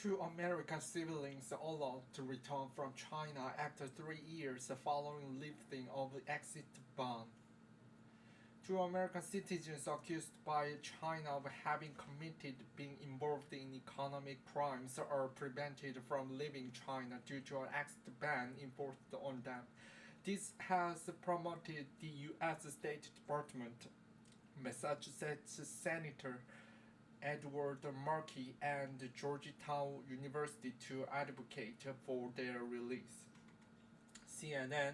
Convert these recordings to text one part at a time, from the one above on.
Two American siblings allowed to return from China after 3 years following lifting of the exit ban. Two American citizens accused by China of having committed being involved in economic crimes are prevented from leaving China due to an exit ban enforced on them. This has prompted the U.S. State Department, Massachusetts Senator Edward Markey and Georgetown University to advocate for their release. CNN.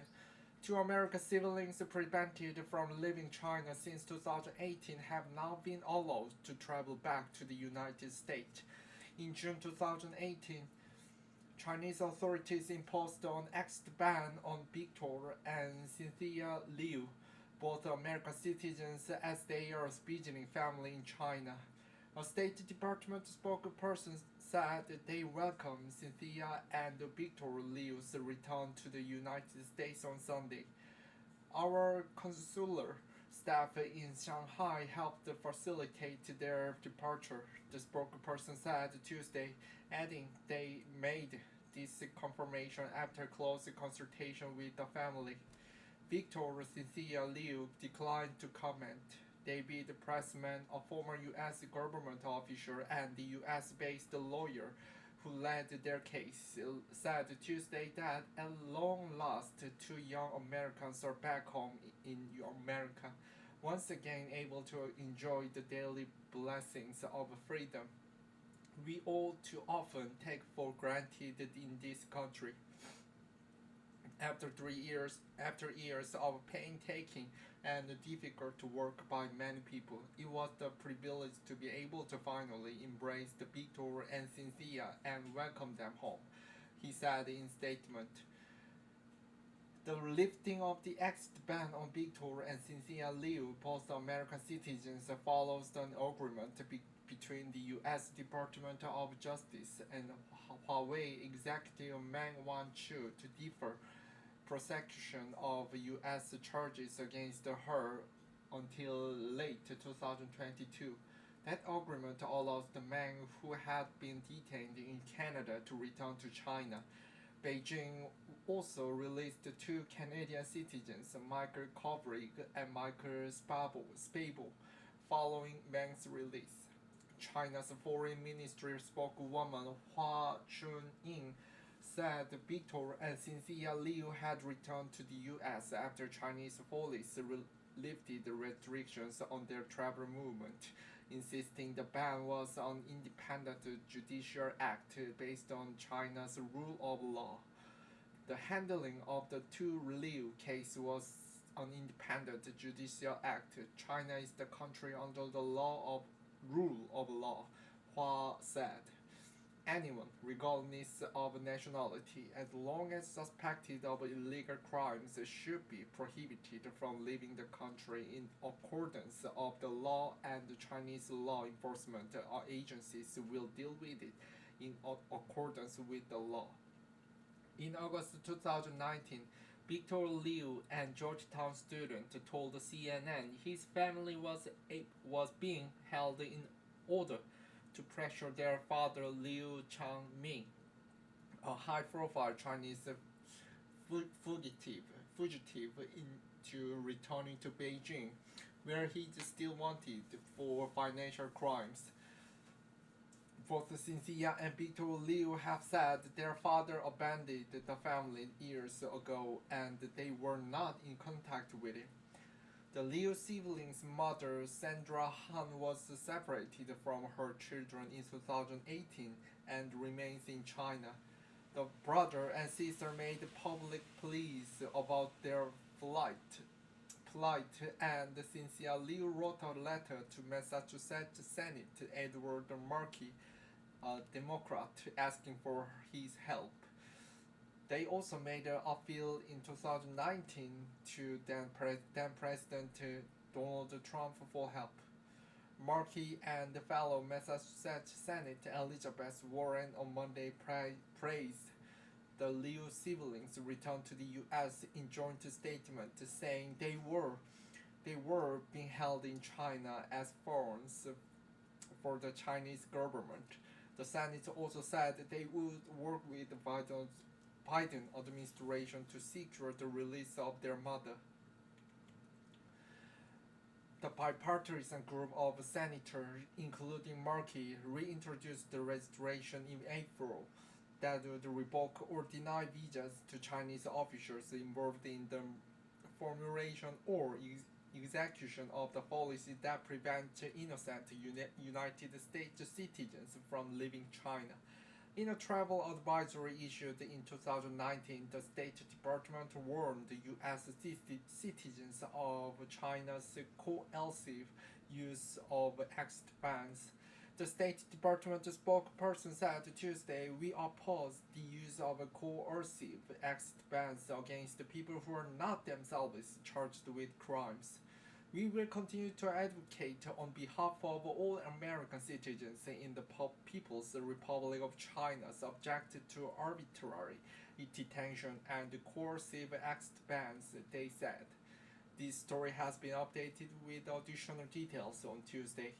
Two American siblings prevented from leaving China since 2018 have now been allowed to travel back to the United States. In June 2018, Chinese authorities imposed an exit ban on Victor and Cynthia Liu, both American citizens, as they are visiting family in China. A State Department spokesperson said they welcome Cynthia and Victor Liu's return to the United States on Sunday. Our consular staff in Shanghai helped facilitate their departure, the spokesperson said Tuesday, adding they made this confirmation after close consultation with the family. Victor Cynthia Liu declined to comment. David Pressman, a former U.S. government official and the U.S.-based lawyer who led their case, said Tuesday that at long last two young Americans are back home in America, once again able to enjoy the daily blessings of freedom we all too often take for granted in this country. After years of painstaking and difficult work by many people, it was the privilege to be able to finally embrace the Victor and Cynthia and welcome them home, he said in statement. The lifting of the exit ban on Victor and Cynthia Liu, both American citizens, follows an agreement between the U.S. Department of Justice and Huawei executive Meng Wanzhou to defer prosecution of U.S. charges against her until late 2022. That agreement allows the men who had been detained in Canada to return to China. Beijing also released two Canadian citizens, Michael Kovrig and Michael Spable, following Meng's release. China's Foreign Ministry spokeswoman Hua Chunying said Victor and Cynthia Liu had returned to the U.S. after Chinese police lifted restrictions on their travel movement, insisting the ban was an independent judicial act based on China's rule of law. The handling of the two Liu case was an independent judicial act. China is the country under the rule of law, Hua said. Anyone, regardless of nationality, as long as suspected of illegal crimes, should be prohibited from leaving the country in accordance of the law, and the Chinese law enforcement agencies will deal with it in accordance with the law. In August 2019, Victor Liu, a Georgetown student, told CNN his family was being held in order to pressure their father Liu Changming, a high-profile Chinese fugitive, into returning to Beijing, where he is still wanted for financial crimes. Both Cynthia and Victor Liu have said their father abandoned the family years ago and they were not in contact with him. The Liu siblings' mother, Sandra Han, was separated from her children in 2018 and remains in China. The brother and sister made public pleas about their plight, and Cynthia Liu wrote a letter to Massachusetts Senator Edward Markey, a Democrat, asking for his help. They also made an appeal in 2019 to then-President Donald Trump for help. Markey and fellow Massachusetts Senator Elizabeth Warren on Monday praised the Liu siblings' return to the U.S. in joint statement, saying they were being held in China as pawns for the Chinese government. The Senate also said they would work with the Biden administration to secure the release of their mother. The bipartisan group of senators, including Markey, reintroduced the legislation in April that would revoke or deny visas to Chinese officials involved in the formulation or execution of the policy that prevent innocent United States citizens from leaving China. In a travel advisory issued in 2019, the State Department warned U.S. citizens of China's coercive use of exit bans. The State Department spokesperson said Tuesday, "We oppose the use of coercive exit bans against people who are not themselves charged with crimes. We will continue to advocate on behalf of all American citizens in the People's Republic of China subjected to arbitrary detention and coercive exit bans," they said. This story has been updated with additional details on Tuesday.